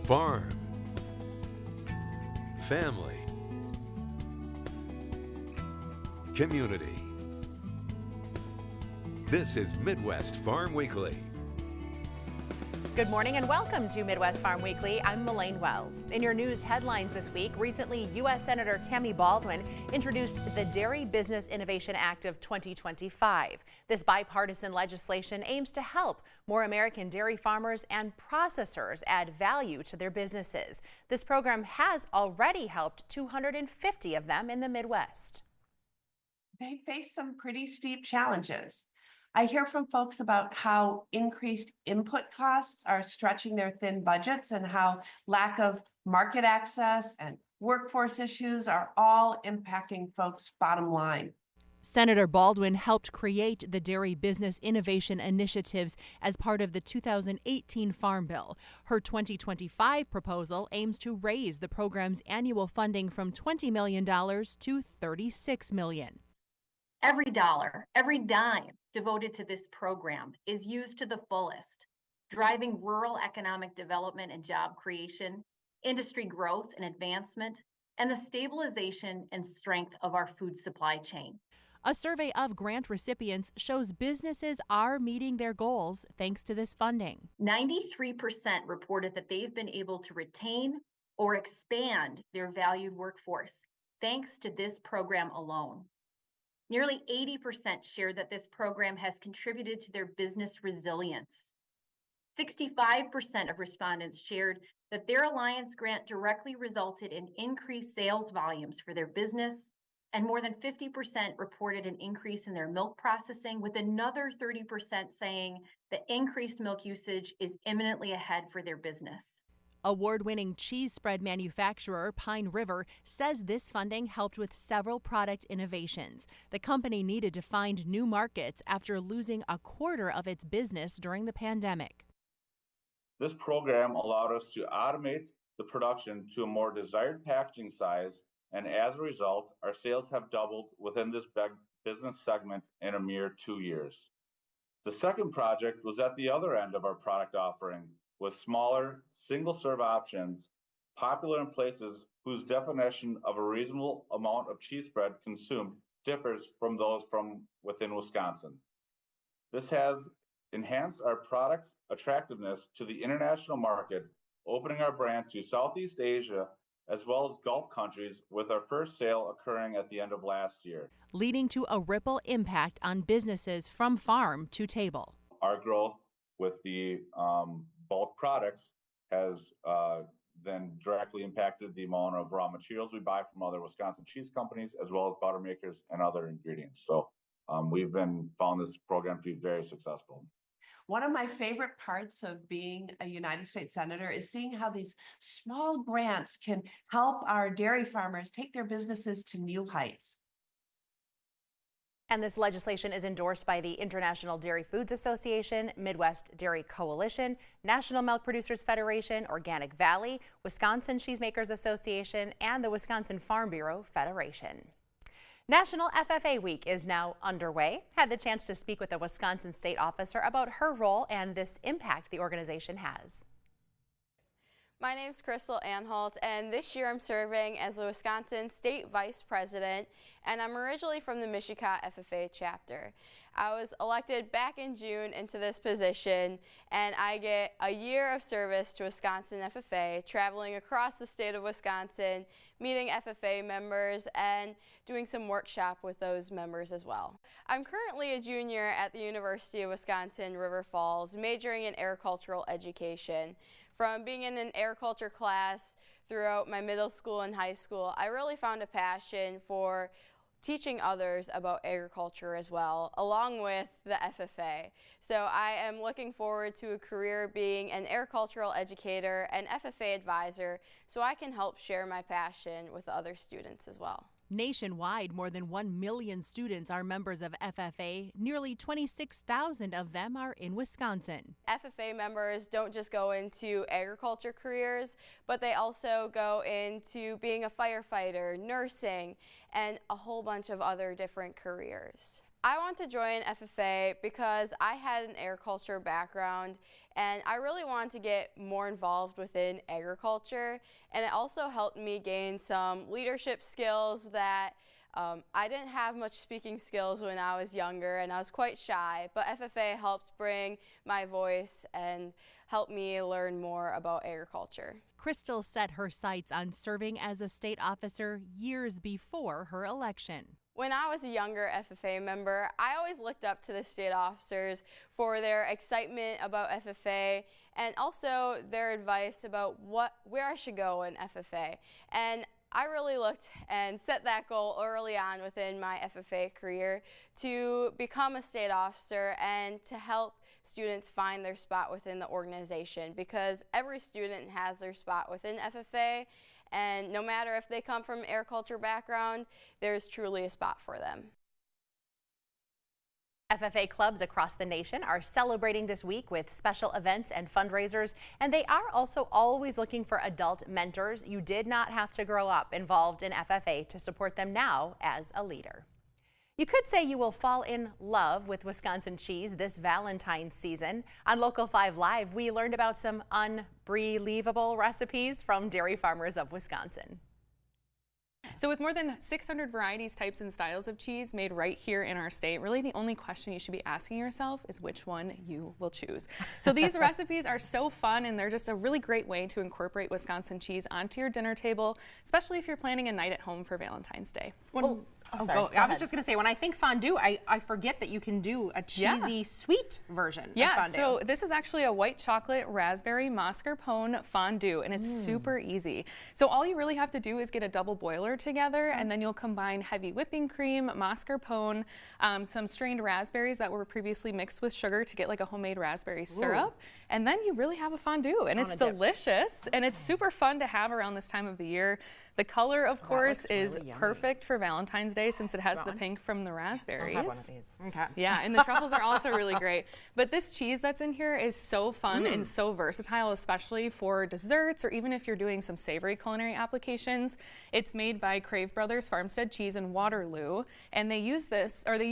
farm, family, community. This is Midwest Farm Weekly. Good morning and welcome to Midwest Farm Weekly. I'm Melaine Wells. In your news headlines this week, recently U.S. Senator Tammy Baldwin introduced the Dairy Business Innovation Act of 2025. This bipartisan legislation aims to help more American dairy farmers and processors add value to their businesses. This program has already helped 250 of them in the Midwest. They face some pretty steep challenges. I hear from folks about how increased input costs are stretching their thin budgets and how lack of market access and workforce issues are all impacting folks' bottom line. Senator Baldwin helped create the Dairy Business Innovation Initiatives as part of the 2018 Farm Bill. Her 2025 proposal aims to raise the program's annual funding from $20 million to $36 million. Every dollar, every dime devoted to this program is used to the fullest, driving rural economic development and job creation, industry growth and advancement, and the stabilization and strength of our food supply chain. A survey of grant recipients shows businesses are meeting their goals thanks to this funding. 93% reported that they've been able to retain or expand their valued workforce thanks to this program alone. Nearly 80% shared that this program has contributed to their business resilience. 65% of respondents shared that their Alliance grant directly resulted in increased sales volumes for their business, and more than 50% reported an increase in their milk processing, with another 30% saying that increased milk usage is imminently ahead for their business. Award-winning cheese spread manufacturer Pine River says this funding helped with several product innovations. The company needed to find new markets after losing a quarter of its business during the pandemic. This program allowed us to automate the production to a more desired packaging size, and as a result, our sales have doubled within this business segment in a mere 2 years. The second project was at the other end of our product offering, with smaller, single-serve options, popular in places whose definition of a reasonable amount of cheese spread consumed differs from those from within Wisconsin. This has enhanced our product's attractiveness to the international market, opening our brand to Southeast Asia as well as Gulf countries, with our first sale occurring at the end of last year, leading to a ripple impact on businesses from farm to table. Our growth with the bulk products has then directly impacted the amount of raw materials we buy from other Wisconsin cheese companies, as well as butter makers and other ingredients. So we've found this program to be very successful. One of my favorite parts of being a United States Senator is seeing how these small grants can help our dairy farmers take their businesses to new heights. And this legislation is endorsed by the International Dairy Foods Association, Midwest Dairy Coalition, National Milk Producers Federation, Organic Valley, Wisconsin Cheesemakers Association, and the Wisconsin Farm Bureau Federation. National FFA Week is now underway. Had the chance to speak with a Wisconsin state officer about her role and this impact the organization has. My name is Crystal Anhalt, and this year I'm serving as the Wisconsin State Vice President, and I'm originally from the Michigan FFA chapter. I was elected back in June into this position, and I get a year of service to Wisconsin FFA, traveling across the state of Wisconsin, meeting FFA members, and doing some workshop with those members as well. I'm currently a junior at the University of Wisconsin River Falls, majoring in agricultural education. From being in an agriculture class throughout my middle school and high school, I really found a passion for teaching others about agriculture as well, along with the FFA. So I am looking forward to a career being an agricultural educator and FFA advisor, so I can help share my passion with other students as well. Nationwide, more than 1 million students are members of FFA. Nearly 26,000 of them are in Wisconsin. FFA members don't just go into agriculture careers, but they also go into being a firefighter, nursing, and a whole bunch of other different careers. I want to join FFA because I had an agriculture background and I really wanted to get more involved within agriculture, and it also helped me gain some leadership skills that I didn't have much speaking skills when I was younger, and I was quite shy, but FFA helped bring my voice and helped me learn more about agriculture. Crystal set her sights on serving as a state officer years before her election. When I was a younger FFA member, I always looked up to the state officers for their excitement about FFA and also their advice about where I should go in FFA. And I really looked and set that goal early on within my FFA career to become a state officer and to help students find their spot within the organization, because every student has their spot within FFA, and no matter if they come from an agriculture background, there's truly a spot for them. FFA clubs across the nation are celebrating this week with special events and fundraisers, and they are also always looking for adult mentors. You did not have to grow up involved in FFA to support them now as a leader. You could say you will fall in love with Wisconsin cheese this Valentine's season. On Local 5 Live, we learned about some unbelievable recipes from dairy farmers of Wisconsin. So with more than 600 varieties, types, and styles of cheese made right here in our state, really the only question you should be asking yourself is which one you will choose. So these recipes are so fun, and they're just a really great way to incorporate Wisconsin cheese onto your dinner table, especially if you're planning a night at home for Valentine's Day. I was just going to say, when I think fondue, I forget that you can do a cheesy sweet version of fondue. So this is actually a white chocolate raspberry mascarpone fondue, and it's super easy. So all you really have to do is get a double boiler together, and then you'll combine heavy whipping cream, mascarpone, some strained raspberries that were previously mixed with sugar to get like a homemade raspberry syrup, and then you really have a fondue, and it's delicious, and it's super fun to have around this time of the year. The color, of course, is really perfect for Valentine's Day since it has the pink from the raspberries. I'll have one of these. Okay. Yeah, and the truffles are also really great. But this cheese that's in here is so fun and so versatile, especially for desserts or even if you're doing some savory culinary applications. It's made by Crave Brothers Farmstead Cheese in Waterloo, and they use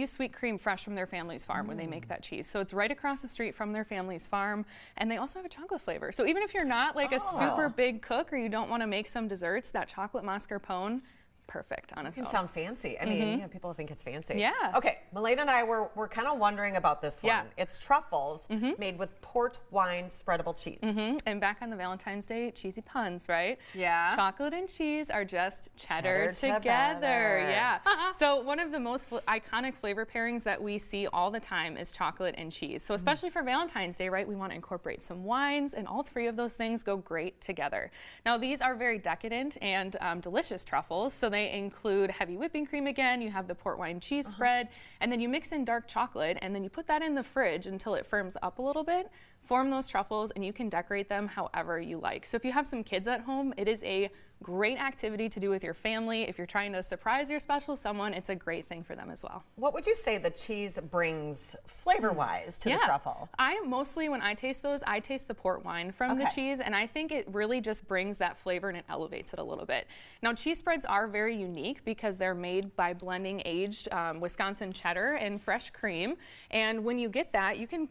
sweet cream fresh from their family's farm when they make that cheese. So it's right across the street from their family's farm, and they also have a chocolate flavor. So even if you're not like a super big cook or you don't want to make some desserts, that chocolate mascarpone, perfect on its own. It can sound fancy. I mean, you know, people think it's fancy. Yeah. Okay, Melaine and I were kind of wondering about this one. It's truffles made with port wine spreadable cheese. And back on the Valentine's Day, cheesy puns, right? Yeah. Chocolate and cheese are just cheddar together. Yeah. So one of the most iconic flavor pairings that we see all the time is chocolate and cheese. So especially for Valentine's Day, right, we want to incorporate some wines, and all three of those things go great together. Now these are very decadent and delicious truffles. So they include heavy whipping cream again, you have the port wine cheese spread, and then you mix in dark chocolate, and then you put that in the fridge until it firms up a little bit, form those truffles, and you can decorate them however you like. So if you have some kids at home, it is a great activity to do with your family. If you're trying to surprise your special someone, it's a great thing for them as well. What would you say the cheese brings flavor-wise to the truffle? I mostly, when I taste those, I taste the port wine from the cheese, and I think it really just brings that flavor and it elevates it a little bit. Now, cheese spreads are very unique because they're made by blending aged Wisconsin cheddar and fresh cream, and when you get that, you can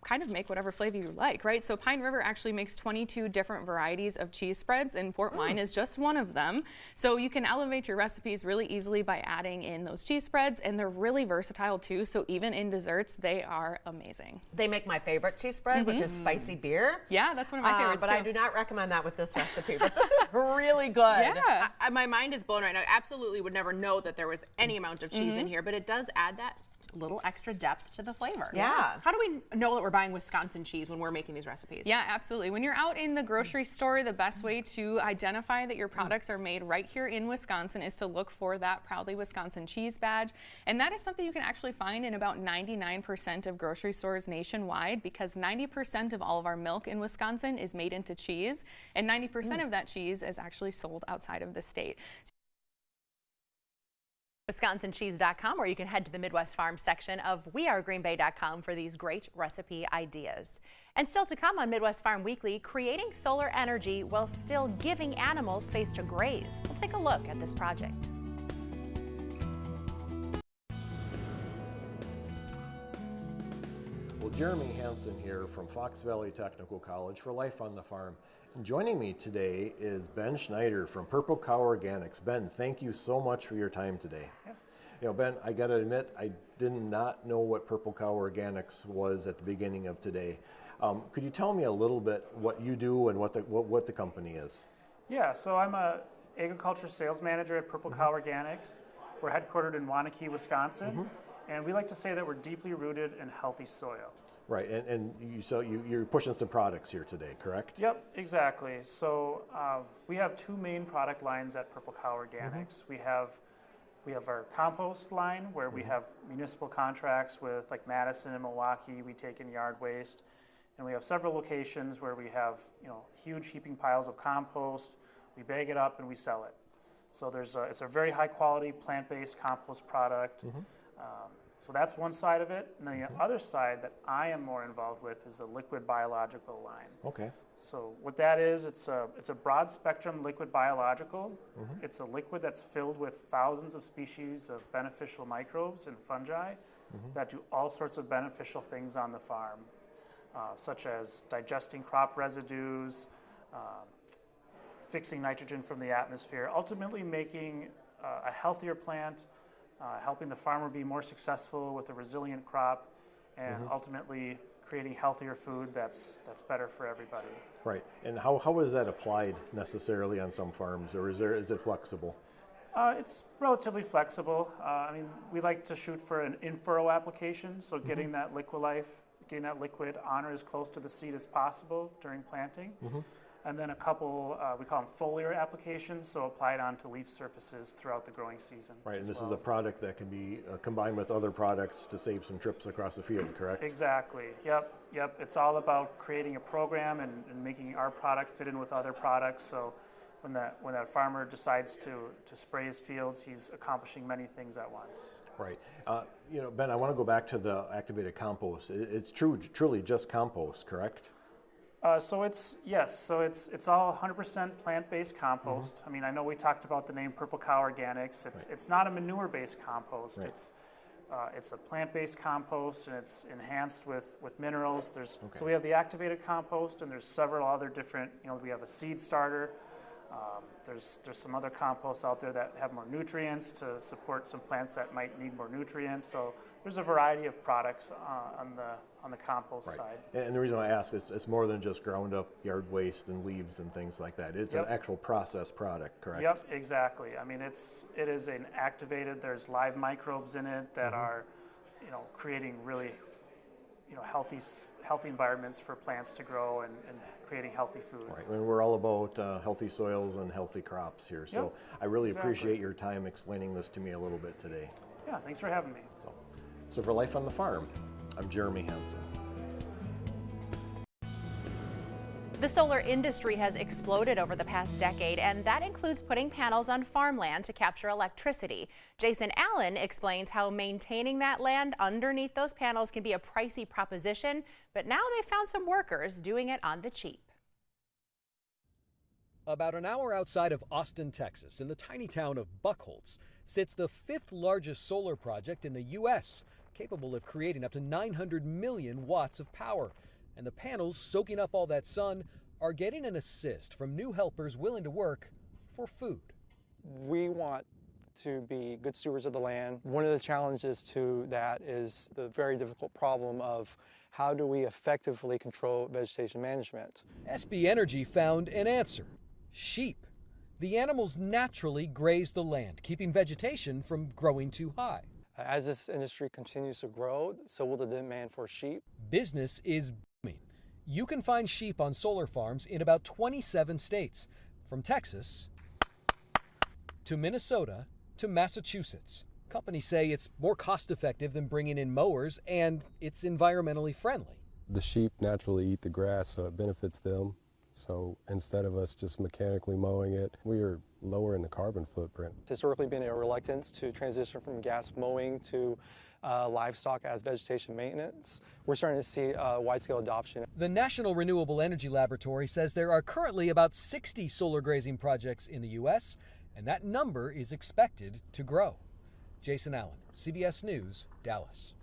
kind of make whatever flavor you like, right? So Pine River actually makes 22 different varieties of cheese spreads, and port wine is just one of them. So you can elevate your recipes really easily by adding in those cheese spreads, and they're really versatile too. So even in desserts, they are amazing. They make my favorite cheese spread, which is spicy beer. Yeah, that's one of my favorites but too. I do not recommend that with this recipe, but this is really good. Yeah. My mind is blown right now. I absolutely would never know that there was any amount of cheese in here, but it does add that little extra depth to the flavor. Yeah. How do we know that we're buying Wisconsin cheese when we're making these recipes? Yeah, absolutely. When you're out in the grocery store, the best way to identify that your products are made right here in Wisconsin is to look for that Proudly Wisconsin cheese badge. And that is something you can actually find in about 99% of grocery stores nationwide, because 90% of all of our milk in Wisconsin is made into cheese, and 90% of that cheese is actually sold outside of the state. WisconsinCheese.com, or you can head to the Midwest Farm section of WeAreGreenBay.com for these great recipe ideas. And still to come on Midwest Farm Weekly, creating solar energy while still giving animals space to graze. We'll take a look at this project. Well, Jeremy Hansen here from Fox Valley Technical College for Life on the Farm. And joining me today is Ben Schneider from Purple Cow Organics. Ben, thank you so much for your time today. Yeah. You know, Ben, I got to admit, I did not know what Purple Cow Organics was at the beginning of today. Could you tell me a little bit what you do and what the company is? Yeah, so I'm a agriculture sales manager at Purple Cow Organics. We're headquartered in Waunakee, Wisconsin, and we like to say that we're deeply rooted in healthy soil. Right, and you're pushing some products here today, correct? Yep, exactly. So we have two main product lines at Purple Cow Organics. We have our compost line where we have municipal contracts with like Madison and Milwaukee. We take in yard waste, and we have several locations where we have huge heaping piles of compost. We bag it up and we sell it. So it's a very high quality plant-based compost product. So that's one side of it. And then the other side that I am more involved with is the liquid biological line. Okay. So what that is, it's a broad spectrum liquid biological. It's a liquid that's filled with thousands of species of beneficial microbes and fungi that do all sorts of beneficial things on the farm, such as digesting crop residues, fixing nitrogen from the atmosphere, ultimately making a healthier plant, helping the farmer be more successful with a resilient crop, and ultimately creating healthier food that's better for everybody. Right. And how is that applied necessarily on some farms, or is it flexible? It's relatively flexible. I mean, we like to shoot for an in-furrow application, so getting that liquid on or as close to the seed as possible during planting. And then a couple, we call them foliar applications, so applied onto leaf surfaces throughout the growing season. Right, and this is a product that can be combined with other products to save some trips across the field, correct? Exactly, yep. It's all about creating a program and making our product fit in with other products, so when that farmer decides to spray his fields, he's accomplishing many things at once. Right. Ben, I want to go back to the activated compost. It's truly just compost, correct? So it's all 100% plant-based compost. I mean, I know we talked about the name Purple Cow Organics. It's not a manure-based compost. Right. It's a plant-based compost, and it's enhanced with minerals. So we have the activated compost, and there's several other different. We have a seed starter. There's some other composts out there that have more nutrients to support some plants that might need more nutrients. So there's a variety of products on the compost side. And the reason I ask is it's more than just ground up yard waste and leaves and things like that. It's an actual processed product, correct? Yep, exactly. I mean, it is an activated. There's live microbes in it that are, creating really, healthy environments for plants to grow and creating healthy food. Right, and we're all about healthy soils and healthy crops here. So I really appreciate your time explaining this to me a little bit today. Yeah, thanks for having me. So for Life on the Farm, I'm Jeremy Hansen. The solar industry has exploded over the past decade, and that includes putting panels on farmland to capture electricity. Jason Allen explains how maintaining that land underneath those panels can be a pricey proposition, but now they've found some workers doing it on the cheap. About an hour outside of Austin, Texas, in the tiny town of Buckholz, sits the 5th largest solar project in the U.S., capable of creating up to 900 million watts of power. And the panels soaking up all that sun are getting an assist from new helpers willing to work for food. We want to be good stewards of the land. One of the challenges to that is the very difficult problem of how do we effectively control vegetation management. SB Energy found an answer: sheep. The animals naturally graze the land, keeping vegetation from growing too high. As this industry continues to grow, so will the demand for sheep. Business is booming. You can find sheep on solar farms in about 27 states, from Texas to Minnesota to Massachusetts. Companies say it's more cost-effective than bringing in mowers, and it's environmentally friendly. The sheep naturally eat the grass, so it benefits them. So instead of us just mechanically mowing it, we are lowering the carbon footprint. Historically been a reluctance to transition from gas mowing to livestock as vegetation maintenance. We're starting to see wide-scale adoption. The National Renewable Energy Laboratory says there are currently about 60 solar grazing projects in the U.S., and that number is expected to grow. Jason Allen, CBS News, Dallas.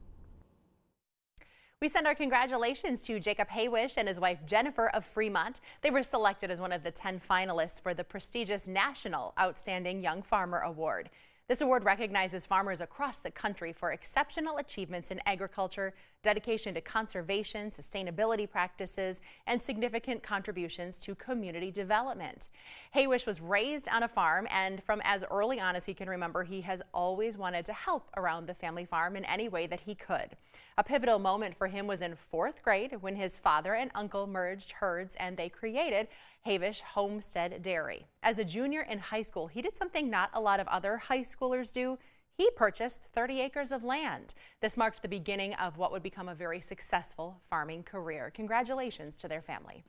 We send our congratulations to Jacob Haywish and his wife Jennifer of Fremont. They were selected as one of the 10 finalists for the prestigious National Outstanding Young Farmer Award. This award recognizes farmers across the country for exceptional achievements in agriculture, dedication to conservation, sustainability practices, and significant contributions to community development. Haywish was raised on a farm, and from as early on as he can remember, he has always wanted to help around the family farm in any way that he could. A pivotal moment for him was in 4th grade when his father and uncle merged herds and they created Haywish Homestead Dairy. As a junior in high school, he did something not a lot of other high schoolers do. He purchased 30 acres of land. This marked the beginning of what would become a very successful farming career. Congratulations to their family.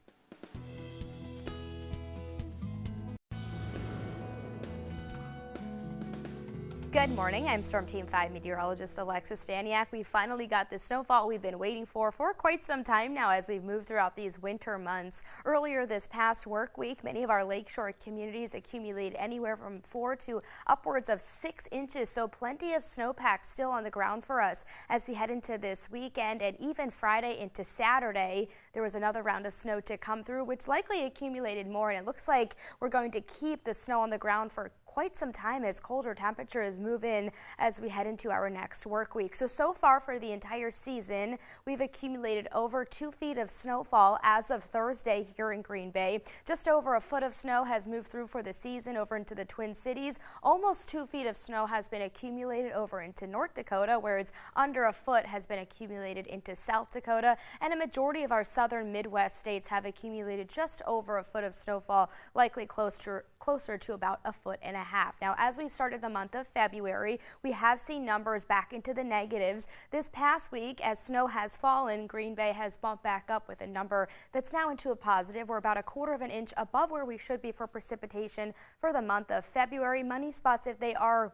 Good morning. I'm Storm Team 5 meteorologist Alexis Staniak. We finally got the snowfall we've been waiting for quite some time now as we've moved throughout these winter months. Earlier this past work week, many of our lakeshore communities accumulated anywhere from 4 to upwards of 6 inches, so plenty of snowpack still on the ground for us as we head into this weekend, and even Friday into Saturday. There was another round of snow to come through, which likely accumulated more, and it looks like we're going to keep the snow on the ground for quite some time as colder temperatures move in as we head into our next work week. So far for the entire season, we've accumulated over 2 feet of snowfall as of Thursday here in Green Bay. Just over a foot of snow has moved through for the season over into the Twin Cities. Almost 2 feet of snow has been accumulated over into North Dakota, whereas under a foot has been accumulated into South Dakota, and a majority of our southern Midwest states have accumulated just over a foot of snowfall, likely closer to about a foot and a half. Now, as we've started the month of February, we have seen numbers back into the negatives. This past week, as snow has fallen, Green Bay has bumped back up with a number that's now into a positive. We're about 1/4 of an inch above where we should be for precipitation for the month of February. Many spots, if they are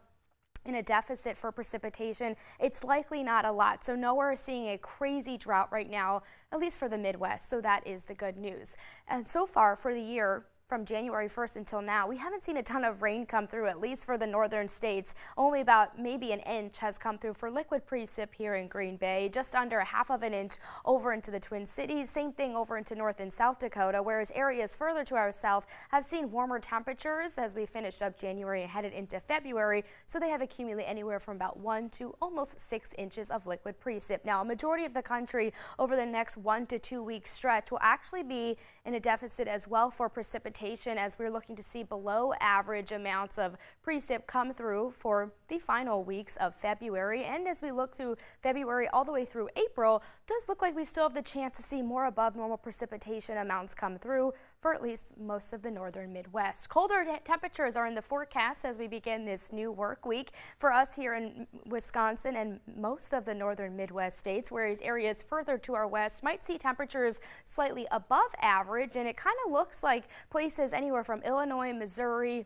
in a deficit for precipitation, it's likely not a lot. So nowhere seeing a crazy drought right now, at least for the Midwest. So that is the good news. And so far for the year, from January 1st until now, we haven't seen a ton of rain come through, at least for the northern states. Only about maybe an inch has come through for liquid precip here in Green Bay, just under 1/2 of an inch over into the Twin Cities. Same thing over into North and South Dakota, whereas areas further to our south have seen warmer temperatures as we finished up January and headed into February. So they have accumulated anywhere from about 1 to almost 6 inches of liquid precip. Now, a majority of the country over the next 1 to 2 week stretch will actually be in a deficit as well for precipitation, as we're looking to see below average amounts of precip come through for the final weeks of February. And as we look through February all the way through April, it does look like we still have the chance to see more above normal precipitation amounts come through for at least most of the northern Midwest. Colder temperatures are in the forecast as we begin this new work week for us here in Wisconsin and most of the northern Midwest states, whereas areas further to our west might see temperatures slightly above average, and it kind of looks like places anywhere from Illinois, Missouri,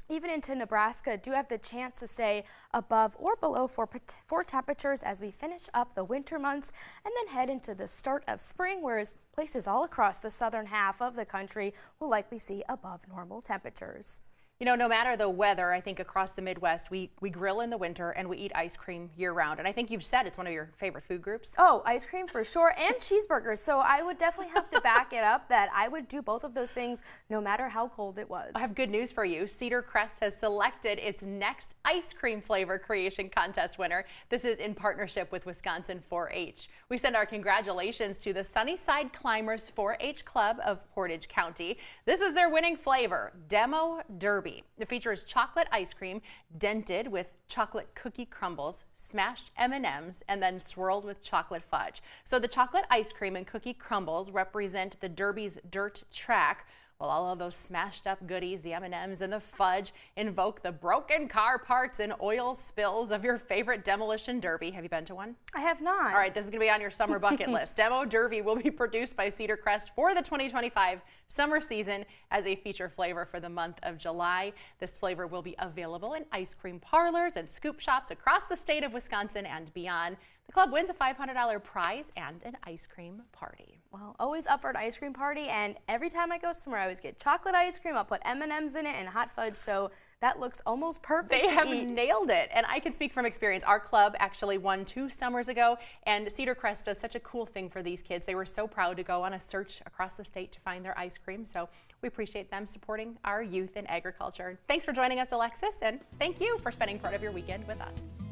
even into Nebraska do have the chance to stay above or below for temperatures as we finish up the winter months and then head into the start of spring, whereas places all across the southern half of the country will likely see above normal temperatures. You know, no matter the weather, I think across the Midwest, we grill in the winter and we eat ice cream year round. And I think you've said it's one of your favorite food groups. Oh, ice cream for sure, and cheeseburgers. So I would definitely have to back it up that I would do both of those things no matter how cold it was. I have good news for you. Cedar Crest has selected its next ice cream flavor creation contest winner. This is in partnership with Wisconsin 4-H. We send our congratulations to the Sunnyside Climbers 4-H Club of Portage County. This is their winning flavor, Demo Derby. It features chocolate ice cream dented with chocolate cookie crumbles, smashed M&Ms, and then swirled with chocolate fudge. So the chocolate ice cream and cookie crumbles represent the Derby's dirt track, while all of those smashed up goodies, the M&Ms and the fudge, invoke the broken car parts and oil spills of your favorite demolition derby. Have you been to one? I have not. All right, this is going to be on your summer bucket list. Demo Derby will be produced by Cedar Crest for the 2025 summer season as a feature flavor for the month of July. This flavor will be available in ice cream parlors and scoop shops across the state of Wisconsin and beyond. The club wins a $500 prize and an ice cream party. Well, always up for an ice cream party, and every time I go somewhere, I always get chocolate ice cream. I'll put M&Ms in it and hot fudge, so That looks almost perfect. They have nailed it. And I can speak from experience. Our club actually won 2 summers ago, and Cedar Crest does such a cool thing for these kids. They were so proud to go on a search across the state to find their ice cream. So we appreciate them supporting our youth in agriculture. Thanks for joining us, Alexis, and thank you for spending part of your weekend with us.